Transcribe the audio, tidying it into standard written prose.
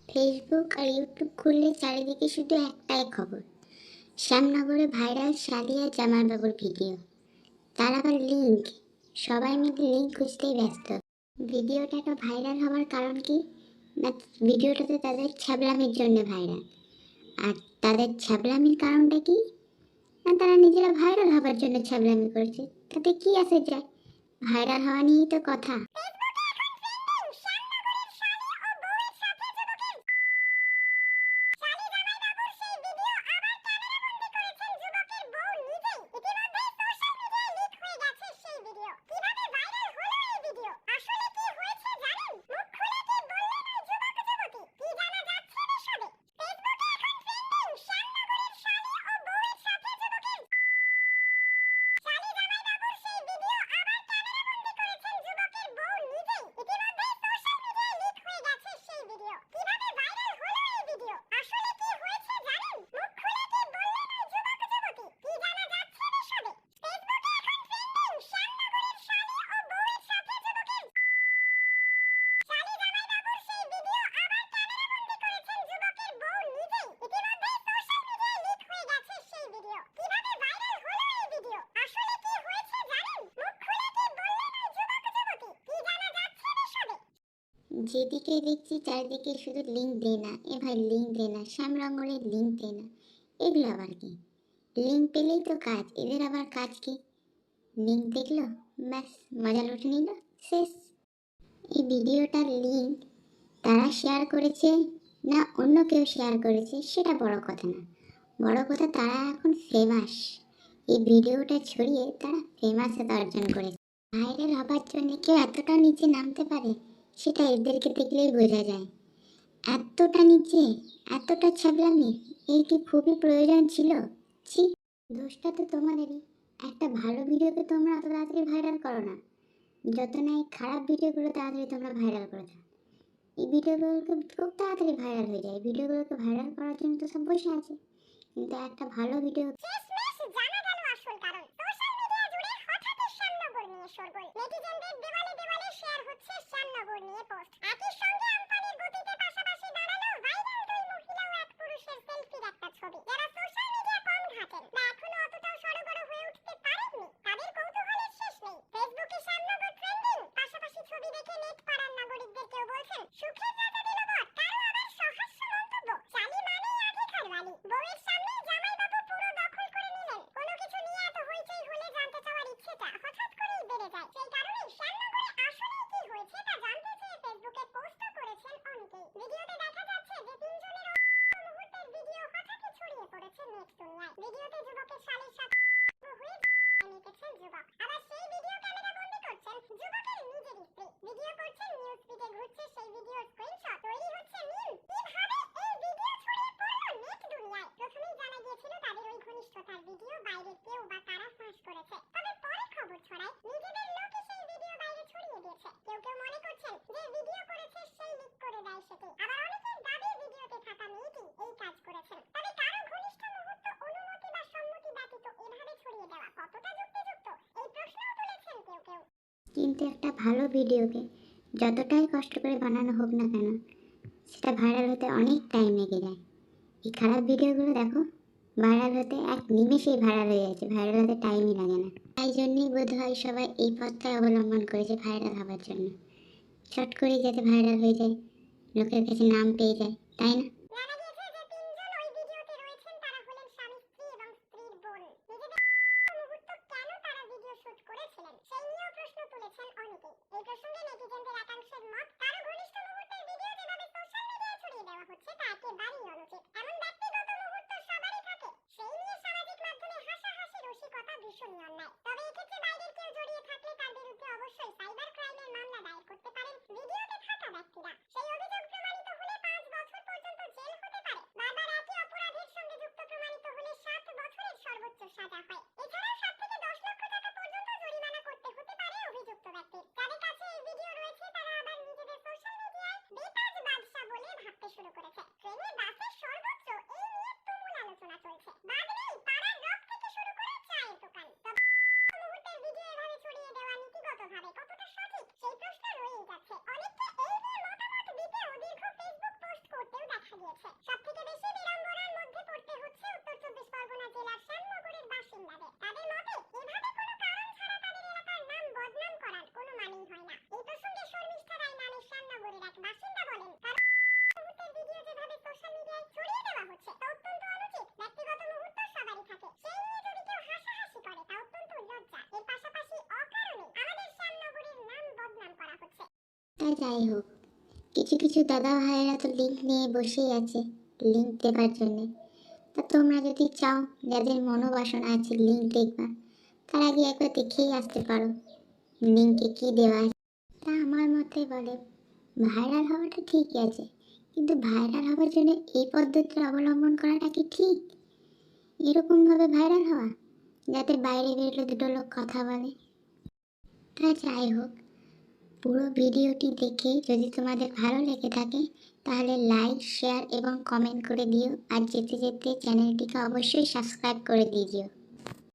Facebook আর YouTube খুললে চারিদিকে শুধু একটাই খবর, শ্যামনগরে ভাইরাল সাদিয়া জামাল বাবুর ভিডিও। তার আবার লিঙ্ক, সবাই মিলে লিঙ্ক খুঁজতেই ব্যস্ত। ভিডিওটা এত ভাইরাল হওয়ার কারণ কি? না, ভিডিওটাতে তাদের ছ্যাবলামির জন্য ভাইরাল। আর তাদের ছ্যাবলামির কারণটা কি? না, তারা নিজেরা ভাইরাল হবার জন্য ছ্যাবলামি করেছে। তাতে কি আসে যায়? ভাইরাল হওয়া নিয়েই তো কথা। যেদিকে দেখছি চারিদিকে শুধু লিঙ্ক দে না, এ ভাই লিঙ্ক দে না, শ্যামরঙ্গলের লিঙ্ক দে না। এগুলো আবার কি? লিঙ্ক পেলেই তো কাজ, এদের আবার কাজ কি? লিঙ্ক দেখলো, ব্যাস মজা লুটে নিল, শেষ। এই ভিডিওটার লিঙ্ক তারা শেয়ার করেছে না অন্য কেউ শেয়ার করেছে সেটা বড় কথা না, বড় কথা তারা এখন ফেমাস। এই ভিডিওটা ছড়িয়ে তারা ফেমাসতা অর্জন করেছে। ভাইরাল হবার জন্য কেউ এতটা নিচে নামতে পারে সেটা এদেরকে দেখলেই বোঝা যায়। এতটা নিচে, এতটা ছ্যাবলামি, এর কি খুবই প্রয়োজন ছিল? ছি, দোষটা তো তোমাদেরই। একটা ভালো ভিডিওকে তোমরা অত তাড়াতাড়ি ভাইরাল করো না, যত না এই খারাপ ভিডিওগুলো তাড়াতাড়ি তোমরা ভাইরাল করে দাও। এই ভিডিওগুলোকে খুব তাড়াতাড়ি ভাইরাল হয়ে যায়। ভিডিওগুলোকে ভাইরাল করার জন্য তো সব বসে আছে, কিন্তু একটা ভালো ভিডিও জানা গেল আসল কারণ। সোশ্যাল মিডিয়া জুড়ে হঠাৎই শ্যামনগর নিয়ে শোরগোল। নেটিজেনদের দেওয়ালে দেওয়ালে শেয়ার হচ্ছে শ্যামনগর নিয়ে পোস্ট। একই সঙ্গে আমপানের গতিতে পাশাপাশি দাঁড়ালো ভাইরাল দুই মহিলা ও এক পুরুষের সেলফির একটা ছবি। যারা সোশ্যাল মিডিয়া কম ঘাটেন বা এখনো অতটাও সড়গড় হয়ে উঠতে পারেননি, তাদের কৌতূহলের শেষ নেই। ফেসবুকে শ্যামনগর ট্রেন্ডিং, পাশাপাশি ছবি দেখে নেট পাড়ার নাগরিকদের কেউ বলছেন সুখের রাজা দিল বর, কারো আবার সহাস্য মন্তব্য, চালি মানেই আগেকার বালি, বউয়ের সামনেই জামাইবাবু পুরো দখল করে নিলেন। কোনো কিছু নিয়ে এত হইচই হলে জানতে চাওয়ার ইচ্ছেটা হঠাৎ করেই বেড়ে যায়। সেই কারণেই শ্যামনগরে আসলেই কি হয়েছে তা জানতে চেয়ে ফেসবুকে পোস্টও করেছেন অনেকেই। ভিডিওতে দেখা যাচ্ছে যে তিনজনের মুহূর্তের ভিডিও হঠাৎই ছড়িয়ে পড়েছে নেট দুনিয়ায়। ভিডিওতে যুবকের শালীর সাথে হয়ে নিতেছেন যুবক, আবার সেই ভিডিও ক্যামেরা বন্দী করছেন যুবকের নিজের স্ত্রী। ভিডিও করছেন নিউজ ফিডে ঘুরছে সেই ভিডিওর স্ক্রিনশট, তৈরি হচ্ছে মিম। কিভাবে এই ভিডিও ছড়িয়ে পড়লো নেট দুনিয়ায়? প্রথমেই জানা গিয়েছিল তাদের ওই ঘনিষ্ঠতার ভিডিও বাইরে কেউ বা কারা ফাঁস করেছে, তবে পরে খবর ছড়ায় নিজেদের লোকই সেই ভিডিও বাইরে ছড়িয়ে দিয়েছে। কেউ কেউ মনে করছেন যে ভিডিও করেছে সেই লিক করে দেয় সেটি, আবার অনেকের দাবি ভিডিওতে থাকা মেয়েটি এই কাজ করেছেন। তবে কারো ঘনিষ্ঠ মুহূর্ত অনুমতি বা সম্মতি ব্যতীত এভাবে ছড়িয়ে দেওয়া কতটা যুক্তিযুক্ত, এই প্রশ্নও তুলেছেন কেউ কেউ। কিন্তু একটা ভালো ভিডিওকে যতটাই কষ্ট করে বানানো হোক না কেন, সেটা ভাইরাল হতে অনেক টাইম লেগে যায়। এই খারাপ ভিডিওগুলো দেখো, ভাইরাল হতে এক নিমেষেই ভাইরাল হয়ে যাচ্ছে, ভাইরাল হতে টাইমই লাগে না। তাই জন্যই বোধ হয় সবাই এই পথটাই অবলম্বন করেছে ভাইরাল হবার জন্য, চট করে যাতে ভাইরাল হয়ে যায়, লোকের কাছে নাম পেয়ে যায়, তাই না? জানা গিয়েছে যে তিনজন ওই ভিডিওতে রয়েছেন তারা হলেন স্বামী স্ত্রী এবং স্ত্রীর বোন। নিজেদের মুহূর্ত কেন তারা ভিডিও শুট করেছিলেন সেই নিয়েও প্রশ্ন তুলেছেন অনেকেই। এই প্রসঙ্গে নেটিজেনদের একাংশের মত, কারো ঘনিষ্ঠ মুহূর্তের ভিডিও যেভাবে সোশ্যাল মিডিয়ায় ছড়িয়ে দেওয়া হচ্ছে তা একেবারেই অনুচিত। এমন ব্যক্তিগত মুহূর্ত সবারই থাকে, সেই নিয়ে সামাজিক মাধ্যমে হাসাহাসি রসিকতা ভীষণই অন্যায়। তবে এক্ষেত্রে বাইরের কেউ জড়িয়ে থাকলে তার বিরুদ্ধে অবশ্যই সাইবার ক্রাইমের মামলা দায়ের করতে পারেন ভিডিওতে থাকা ব্যক্তিরা। সেই অভিযোগ প্রমাণিত হলে 5 বছর পর্যন্ত জেল হতে পারে। বারবার একই অপরাধের সঙ্গে যুক্ত প্রমাণিত হলে 7 বছরের সর্বোচ্চ সাজা হয়। এছাড়াও 7 থেকে 10 লক্ষ টাকা পর্যন্ত জরিমানা করতে হতে পারে অভিযুক্ত ব্যক্তির। যাদের কাছে এই ভিডিও রয়েছে তারা আবার নিজেদের সোশ্যাল মিডিয়ায় বেতাজ বাদশা বলে ভাবতে শুরু করেছে। ট্রেনে বাসে সর্বোচ্চ এই নিয়ে তুমুল আলোচনা চলছে। বাদ নেই পাড়ার রক থেকে শুরু করে চায়ের দোকান। তবে মুহূর্তের ভিডিও এভাবে ছড়িয়ে দেওয়া নীতিগতভাবে কতটা সঠিক সেই প্রশ্ন রয়েই যাচ্ছে। অনেককে এই নিয়ে মতামত দিতেও দীর্ঘ ফেসবুক পোস্ট করতেও তা যাই হোক, কিছু কিছু দাদা ভাইয়েরা তো লিঙ্ক নিয়ে বসেই আছে লিঙ্ক দেবার জন্যে। তা তোমরা যদি চাও, যাদের মনোবাসনা আছে লিঙ্ক দেখবা, তার আগে একবার দেখেই আসতে পারো লিঙ্কে কি দেওয়া আছে। তা আমার মতে বলে, ভাইরাল হওয়াটা ঠিকই আছে, কিন্তু ভাইরাল হওয়ার জন্য এই পদ্ধতিটা অবলম্বন করাটা কি ঠিক? এরকমভাবে ভাইরাল হওয়া যাতে বাইরে বেরোলে দুটো লোক কথা বলে। তা যাই হোক, পুরো ভিডিওটি দেখে যদি তোমাদের ভালো লেগে থাকে তাহলে লাইক, শেয়ার এবং কমেন্ট করে দিও। আর যেতে যেতে চ্যানেলটিকে অবশ্যই সাবস্ক্রাইব করে দিও।